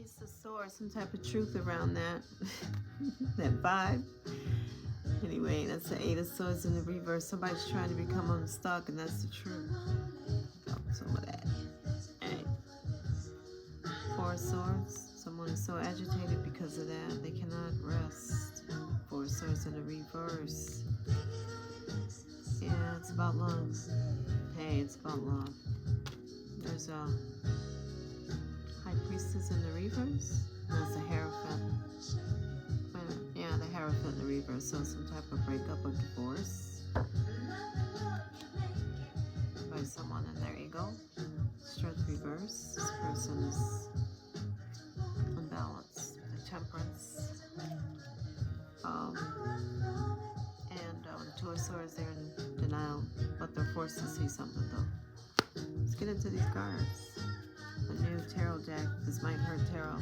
Ace of Swords, some type of truth around that. That vibe. Anyway, that's the Eight of Swords in the reverse. Somebody's trying to become unstuck, and that's the truth. Some of that. Alright. Four of Swords. Someone is so agitated because of that. They cannot rest. Four of Swords in the reverse. Yeah, it's about love. Hey, it's about love. There's a High Priestess in the reverse. There's a Hierophant. Yeah, the Hierophant in the reverse. So some type of breakup or divorce by someone in their ego. Strength reverse. This person is unbalanced. The Temperance. And Two of Swords, they're in denial, but they're forced to see something though. Let's get into these cards. A new tarot deck. This might hurt tarot.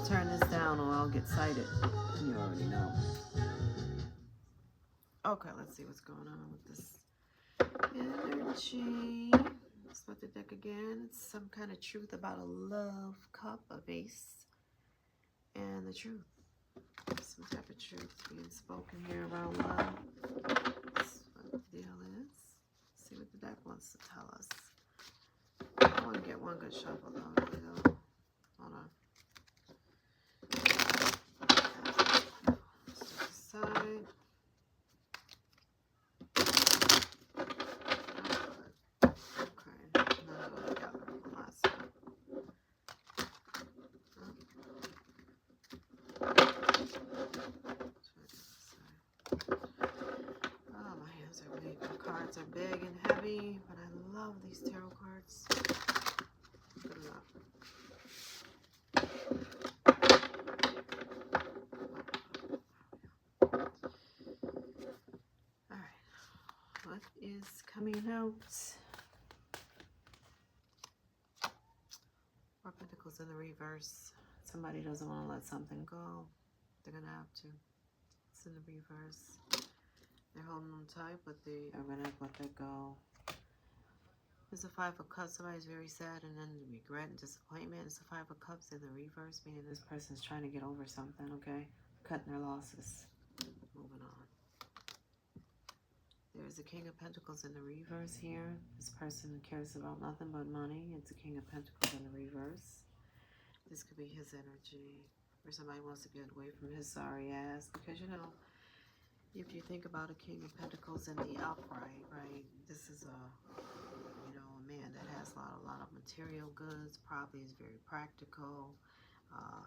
Turn this down or I'll get cited. You already know. Okay, let's see what's going on with this energy. Let's split the deck again. It's some kind of truth about a love cup, a vase, and the truth. Some type of truth being spoken here around love. That's what the deal is. Let's see what the deck wants to tell us. I want to get one good shuffle though. Really though. Hold on. Let's take this side. Cards are big and heavy, but I love these tarot cards. Good enough. Alright. What is coming out? Four of Pentacles in the reverse. Somebody doesn't want to let something go. They're going to have to. It's in the reverse. They're holding on tight, but they are going to let that go. There's a Five of Cups. Somebody's very sad, and then regret and disappointment. It's the Five of Cups in the reverse, meaning this person's trying to get over something, okay? Cutting their losses. Moving on. There's a King of Pentacles in the reverse here. This person cares about nothing but money. It's a King of Pentacles in the reverse. This could be his energy. Or somebody wants to get away from his sorry ass. Because, you know, if you think about a King of Pentacles in the upright, right? This is a, you know, a man that has a lot of material goods. Probably is very practical.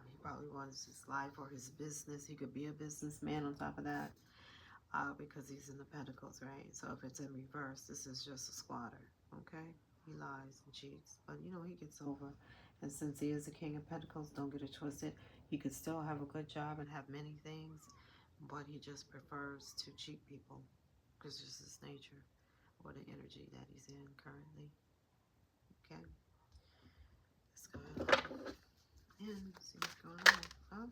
He probably wants his life or his business. He could be a businessman on top of that. Because he's in the Pentacles, right? So if it's in reverse, this is just a squatter, okay? He lies and cheats, but you know, he gets over. And since he is a King of Pentacles, don't get it twisted. He could still have a good job and have many things, but he just prefers to cheat people because it's just his nature or the energy that he's in currently. Okay, let's go ahead and see what's going on. Oh,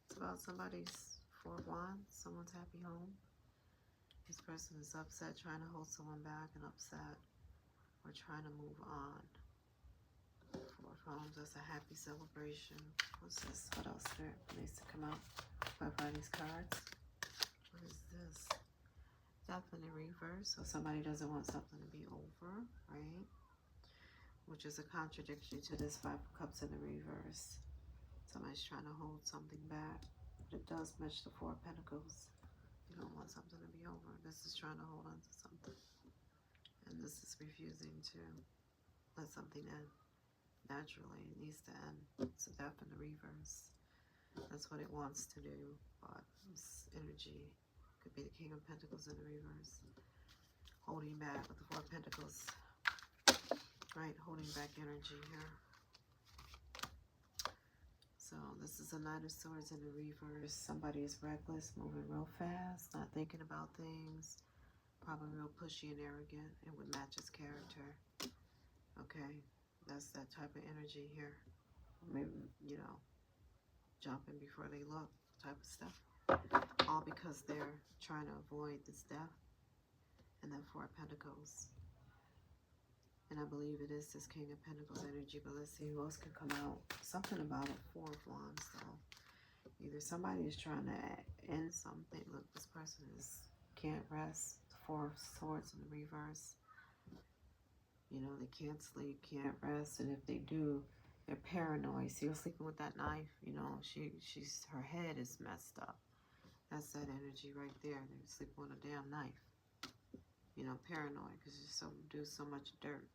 it's about somebody's Four of Wands, someone's happy home. This person is upset, trying to hold someone back and upset, or trying to move on. Four of Wands, that's a happy celebration. What's this? What else there needs to come out by these cards? What is this? Death in the reverse. So somebody doesn't want something to be over, right? Which is a contradiction to this Five of Cups in the reverse. Somebody's trying to hold something back. But it does match the Four of Pentacles. You don't want something to be over. This is trying to hold on to something. And this is refusing to let something end. Naturally, it needs to end. It's a death in the reverse. That's what it wants to do. But this energy could be the King of Pentacles in the reverse. Holding back with the Four of Pentacles. Right, holding back energy here. So this is a Knight of Swords in the reverse. Somebody is reckless, moving real fast, not thinking about things. Probably real pushy and arrogant. It would match his character. Okay, that's that type of energy here. Maybe, you know, jumping before they look type of stuff. All because they're trying to avoid this death and then Four of Pentacles. And I believe it is this King of Pentacles energy, but let's see who else can come out. Something about a Four of Wands, though. Either somebody is trying to end something. Look, this person can't rest. The Four of Swords in the reverse. You know, they can't sleep, can't rest, and if they do, they're paranoid. See, you're sleeping with that knife. You know, her head is messed up. That's that energy right there. They're sleeping with a damn knife. You know, paranoid because you do so much dirt.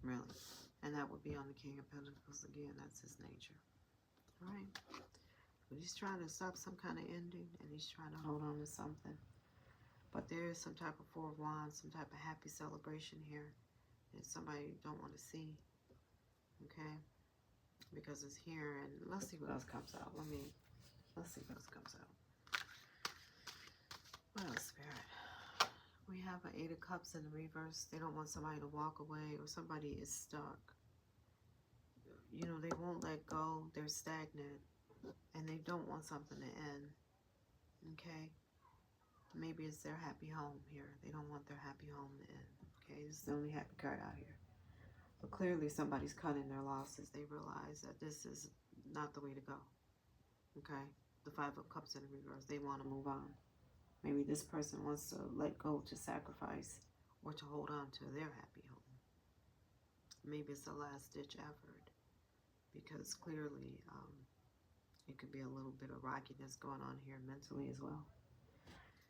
Really. And that would be on the King of Pentacles again. That's his nature. All right. But he's trying to stop some kind of ending, and he's trying to hold on to something. But there is some type of Four of Wands, some type of happy celebration here. And somebody you don't want to see. Okay? Because it's here, and let's see what else comes out. Let's see what else comes out. What else, Spirit? We have an Eight of Cups in the reverse. They don't want somebody to walk away, or somebody is stuck. You know, they won't let go. They're stagnant. And they don't want something to end. Okay? Maybe it's their happy home here. They don't want their happy home to end. Okay? This is the only happy card out here. But clearly somebody's cutting their losses. They realize that this is not the way to go. Okay? The Five of Cups in the reverse. They want to move on. Maybe this person wants to let go, to sacrifice, or to hold on to their happy home. Maybe it's a last-ditch effort, because clearly it could be a little bit of rockiness going on here mentally as well.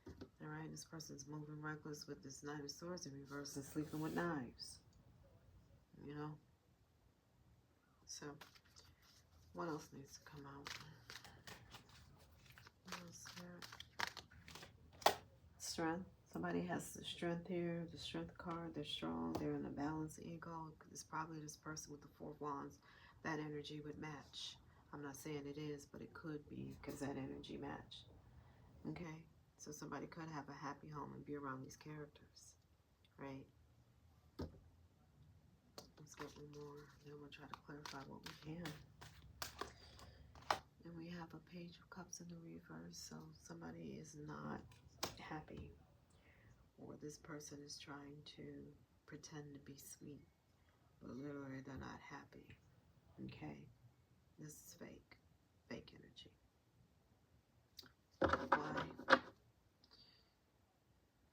All right, this person's moving reckless with this Nine of Swords in reverse and sleeping with knives. You know? So, what else needs to come out? What else here? Strength. Somebody has the strength here, the strength card. They're strong. They're in a balanced ego. It's probably this person with the Four of Wands. That energy would match. I'm not saying it is, but it could be, because that energy matched. Okay? So somebody could have a happy home and be around these characters. Right? Let's get one more. Then we'll try to clarify what we can. And we have a Page of Cups in the reverse. So somebody is not happy. Or this person is trying to pretend to be sweet. But literally they're not happy. Okay? This is fake. Fake energy. Why?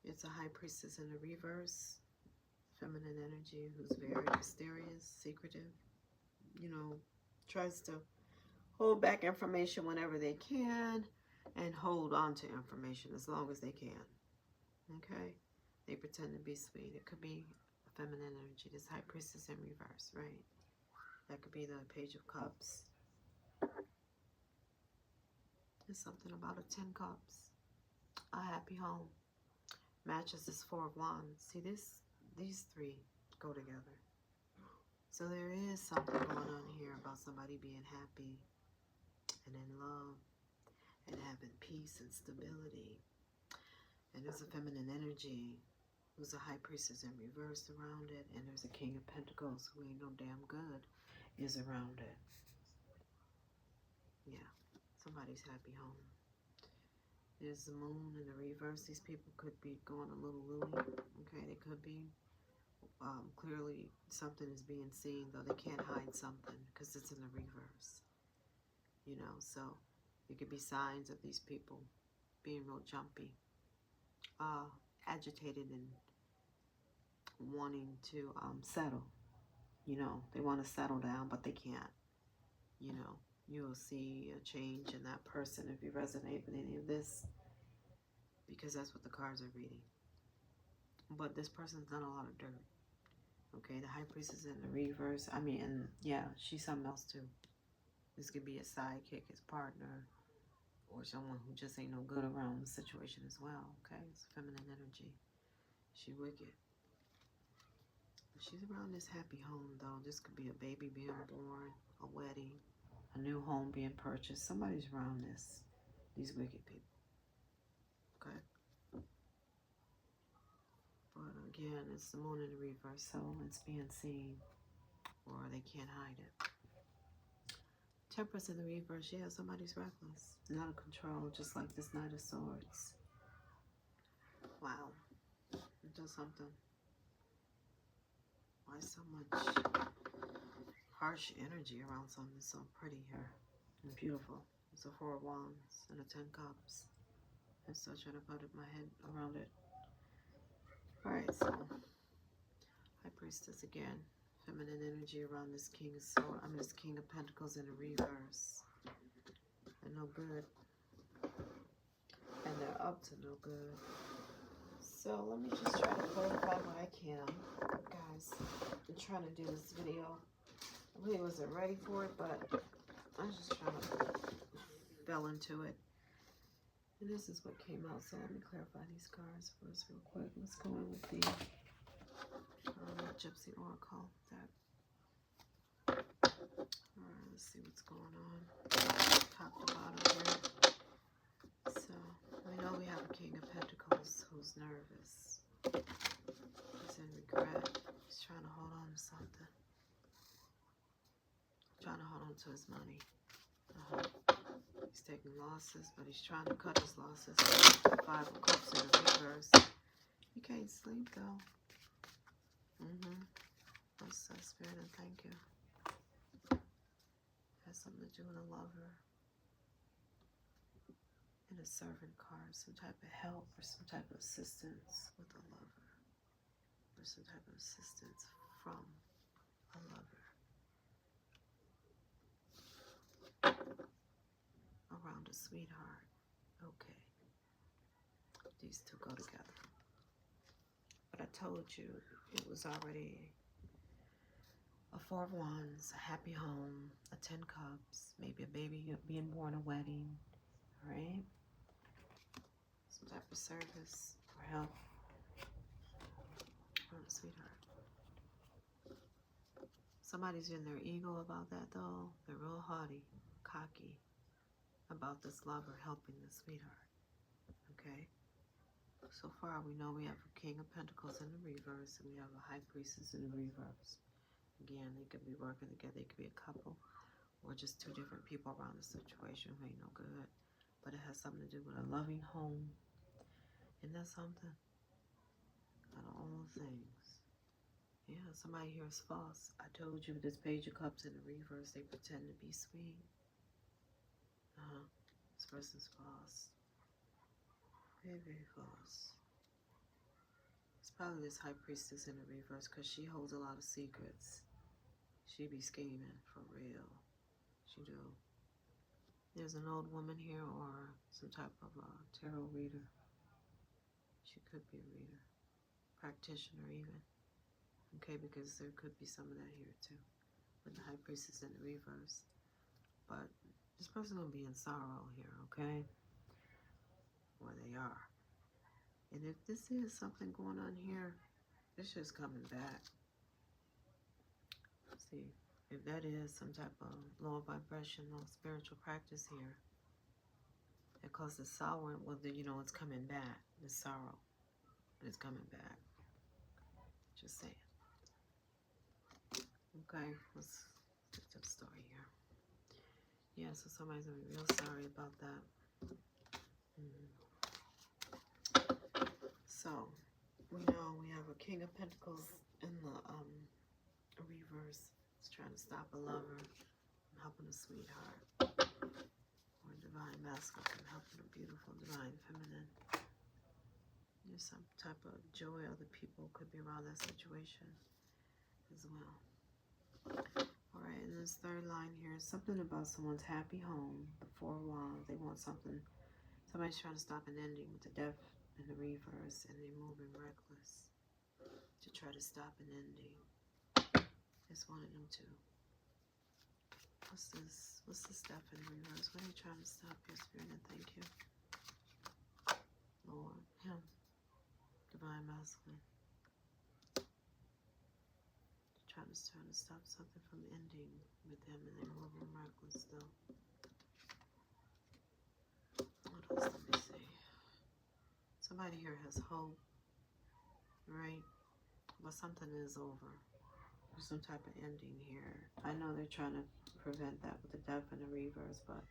It's a High Priestess in the reverse. Feminine energy who's very mysterious, secretive. You know, tries to hold back information whenever they can and hold on to information as long as they can. Okay? They pretend to be sweet. It could be a feminine energy. This High Priestess in reverse, right? That could be the Page of Cups. There's something about a 10 Cups. A happy home. Matches this Four of Wands. See, these three go together. So there is something going on here about somebody being happy and in love and having peace and stability. And there's a feminine energy who's a High Priestess in reverse around it. And there's a King of Pentacles who ain't no damn good is around it. Yeah, somebody's happy home. There's the Moon in the reverse. These people could be going a little loony. Okay, they could be. Clearly something is being seen, though they can't hide something because it's in the reverse. You know, so it could be signs of these people being real jumpy, agitated, and wanting to settle. You know, they want to settle down, but they can't. You know, you'll see a change in that person if you resonate with any of this, because that's what the cards are reading. But this person's done a lot of dirt. Okay, the High Priestess in the reverse. I mean, yeah, she's something else too. This could be a sidekick, his partner, or someone who just ain't no good around the situation as well. Okay, it's feminine energy. She wicked. She's around this happy home, though. This could be a baby being born, a wedding, a new home being purchased. Somebody's around these wicked people. Okay. But again, it's the Moon in the reverse, so it's being seen, or they can't hide it. Temperance in the reverse. Yeah, somebody's reckless, not in control, just like this Knight of Swords. Wow. do something. Why so much harsh energy around something so pretty here and beautiful? It's a 4 of Wands and a 10 Cups. I'm still trying to put my head around it. Alright, so High Priestess again. Feminine energy around this King of Swords. This King of Pentacles in the reverse. And no good. And they're up to no good. So let me just try to clarify what I can. Guys, I'm trying to do this video. I really wasn't ready for it, but I was just trying to fell into it. And this is what came out. So let me clarify these cards first real quick. Let's go in with the Gypsy Oracle deck. Alright, let's see what's going on. Top to bottom here. So, we know we have a King of Pentacles who's nervous. He's in regret. He's trying to hold on to something. Trying to hold on to his money. He's taking losses, but he's trying to cut his losses. 5 of Cups in the reverse. You can't sleep, though. What's that, Spirit? And thank you. Has something to do with a lover. And a servant card. Some type of help or some type of assistance with a lover. Or some type of assistance from a lover. Around a sweetheart. Okay. These two go together. But I told you it was already a 4 of Wands, a happy home, a 10 Cups, maybe a baby being born, a wedding, right? Some type of service or help from a sweetheart. Somebody's in their ego about that, though. They're real haughty, cocky about this lover helping the sweetheart. Okay? So far, we know we have a King of Pentacles in the reverse, and we have a High Priestess in the reverse. Again, they could be working together. They could be a couple or just 2 different people around the situation who ain't no good. But it has something to do with a loving home. Isn't that something? Out of all things. Yeah, somebody here is false. I told you this Page of Cups in the reverse, they pretend to be sweet. This person's false. Very, very false. It's probably this High Priestess in the reverse because she holds a lot of secrets. She be scheming for real. She do. There's an old woman here or some type of tarot reader. She could be a reader. Practitioner even. Okay, because there could be some of that here too. With the High Priestess in the reverse. But this person gonna be in sorrow here, okay? Where they are. And if this is something going on here, this is coming back. See, if that is some type of lower vibrational spiritual practice here, it causes sorrow, well, then you know it's coming back. The sorrow, it's coming back. Just saying. Okay, let's get to the story here. Yeah, so somebody's gonna be real sorry about that. So, we know we have a King of Pentacles in the reverse. It's trying to stop a lover from helping a sweetheart. Or divine masculine helping a beautiful divine feminine. There's some type of joy other people could be around that situation as well. Alright, and this third line here is something about someone's happy home. The 4 of Wands. They want something. Somebody's trying to stop an ending with the Death in the reverse, and they're moving reckless to try to stop an ending. It's one of them too. What's this? What's the Death in the reverse? What are you trying to stop here, Spirit? And thank you. Lord, him. Divine masculine. Trying to stop something from ending with them, and they're moving reckless though. What else? Let me see. Somebody here has hope, right? But something is over. There's some type of ending here. I know they're trying to prevent that with the Death in the reverse, but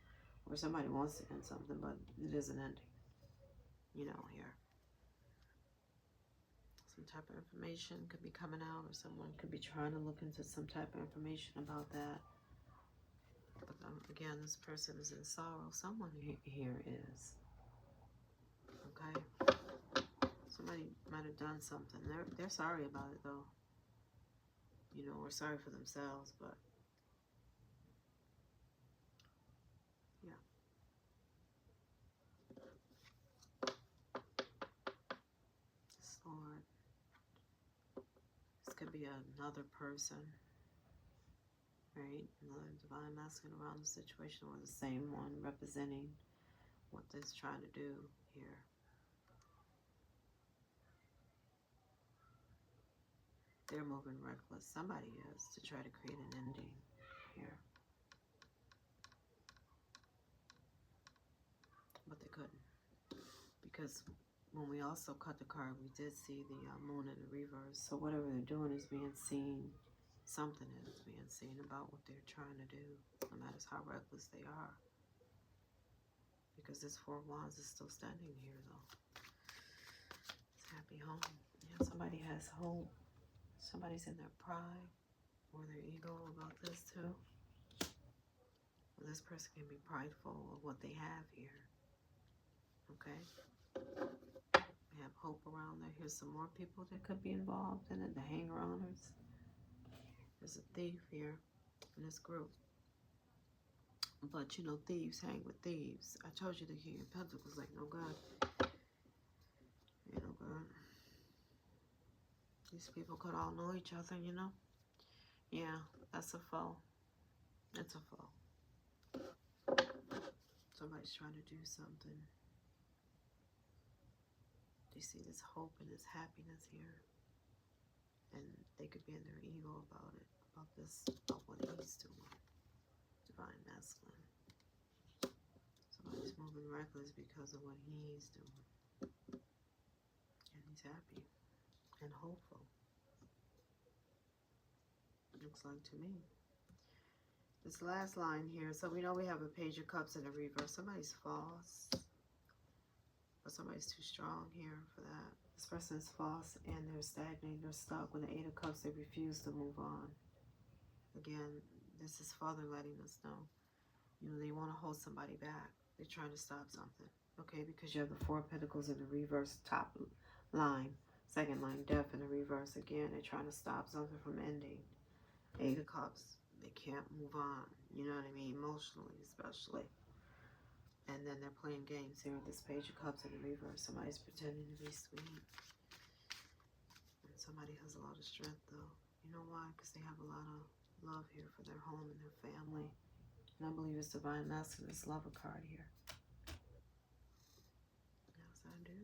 or somebody wants to end something, but it is an ending. You know, here. Some type of information could be coming out, or someone could be trying to look into some type of information about that. But again, this person is in sorrow. Someone here is. Okay? Somebody might have done something. They're sorry about it, though. You know, or sorry for themselves, but yeah. Lord. This could be another person, right? Another divine masculine around the situation, or the same one representing what they're trying to do here. They're moving reckless. Somebody is, to try to create an ending here. But they couldn't. Because when we also cut the card, we did see the moon in the reverse. So whatever they're doing is being seen. Something is being seen about what they're trying to do, no matter how reckless they are. Because this Four of Wands is still standing here, though. It's happy home. Yeah, somebody has hope. Somebody's in their pride or their ego about this, too. Well, this person can be prideful of what they have here. Okay? We have hope around there. Here's some more people that could be involved in it. The hanger-oners. There's a thief here in this group. But, you know, thieves hang with thieves. I told you the King of Pentacles ain't no good. Ain't no good. These people could all know each other, you know? Yeah, that's a foe. It's a foe. Somebody's trying to do something. You see this hope and this happiness here. And they could be in their ego about it. About this, about what he's doing. Divine masculine. Somebody's moving reckless because of what he's doing. And he's happy. And hopeful. Looks like to me. This last line here. So we know we have a Page of Cups in the reverse. Somebody's false. But somebody's too strong here for that. This person is false and they're stagnating. They're stuck. With the Eight of Cups, they refuse to move on. Again, this is Father letting us know. You know, they want to hold somebody back. They're trying to stop something. Okay, because you have the Four of Pentacles in the reverse top line. Second line, Death in the reverse. Again, they're trying to stop something from ending. Eight of Cups. They can't move on. You know what I mean? Emotionally, especially. And then they're playing games here with this Page of Cups in the reverse. Somebody's pretending to be sweet. And somebody has a lot of strength, though. You know why? Because they have a lot of love here for their home and their family. And I believe it's Divine Masculine, this Lover card here. Yes, I do.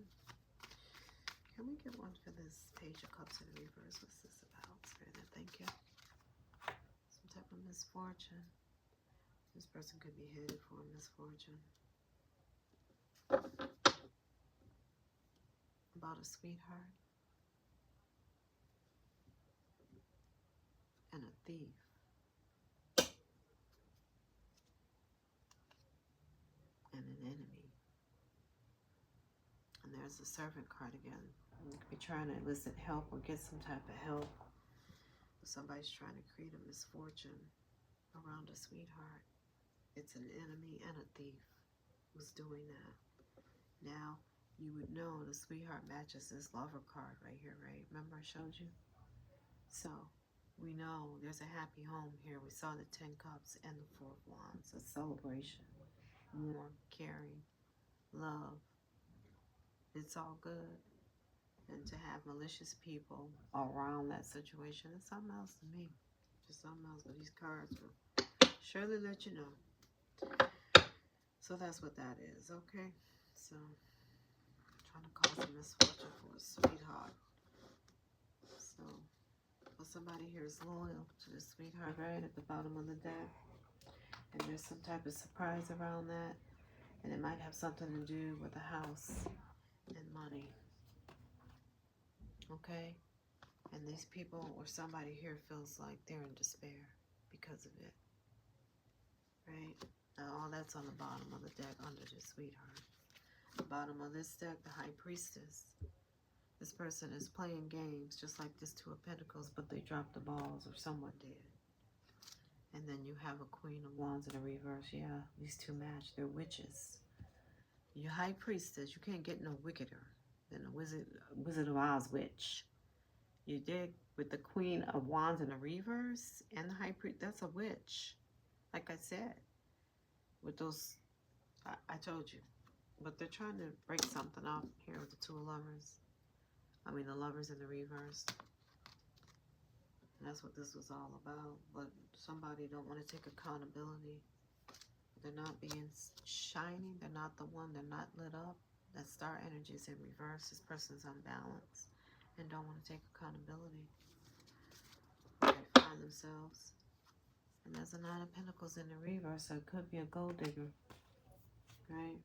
Can we get one for this Page of Cups in reverse? What's this about? Spirit, thank you. Some type of misfortune. This person could be headed for a misfortune. About a sweetheart. And a thief. And an enemy. And there's the Servant card again. You could be trying to elicit help or get some type of help. Somebody's trying to create a misfortune around a sweetheart. It's an enemy and a thief who's doing that. Now, you would know the sweetheart matches this Lover card right here, right? Remember I showed you? So, we know there's a happy home here. We saw the 10 Cups and the Four of Wands. A celebration. Warm, caring, love. It's all good. And to have malicious people around that situation is something else to me. Just something else. But these cards will surely let you know. So that's what that is, okay? So, trying to cause a misfortune for a sweetheart. So, well, somebody here is loyal to the sweetheart right at the bottom of the deck. And there's some type of surprise around that. And it might have something to do with the house and money. Okay? And these people or somebody here feels like they're in despair because of it. Right? Now, all that's on the bottom of the deck under the sweetheart. The bottom of this deck, the High Priestess. This person is playing games, just like this Two of Pentacles, but they dropped the balls, or someone did. And then you have a Queen of Wands in a reverse. Yeah, these two match. They're witches. Your High Priestess, you can't get no wickeder than a Wizard of Oz witch. You dig? With the Queen of Wands in a reverse and the High Priest, that's a witch. Like I said, with those, I told you. But they're trying to break something up here with the Two of Lovers. I mean, the Lovers in the reverse. And that's what this was all about. But somebody don't want to take accountability. They're not being shining. They're not the one. They're not lit up. That star energy is in reverse. This person's unbalanced and don't want to take accountability. They find themselves. And there's a Nine of Pentacles in the reverse. So it could be a gold digger. Right?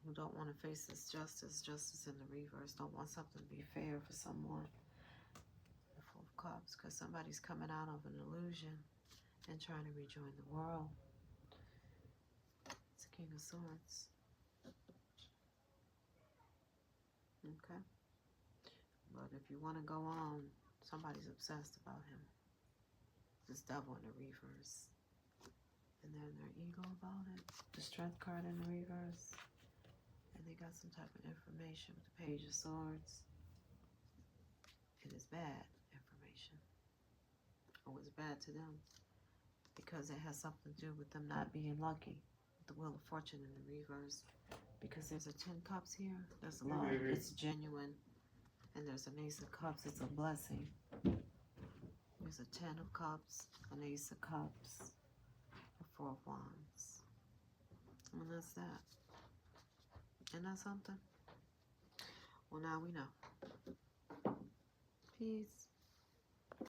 Who don't want to face this justice. Justice in the reverse. Don't want something to be fair for someone. The Four of Cups. Because somebody's coming out of an illusion and trying to rejoin the world. It's the King of Swords. Okay. But if you want to go on, somebody's obsessed about him. This Devil in the reverse. And then their ego about it. The Strength card in the reverse. And they got some type of information with the Page of Swords. It is bad information. Or it's bad to them. Because it has something to do with them not being lucky. With the Wheel of Fortune in the reverse. Because there's a 10 cups here. There's love. It's genuine. And there's an Ace of Cups. It's a blessing. There's a 10 of Cups. An Ace of Cups. A 4 of Wands. And that's that. Isn't that something? Well, now we know. Peace.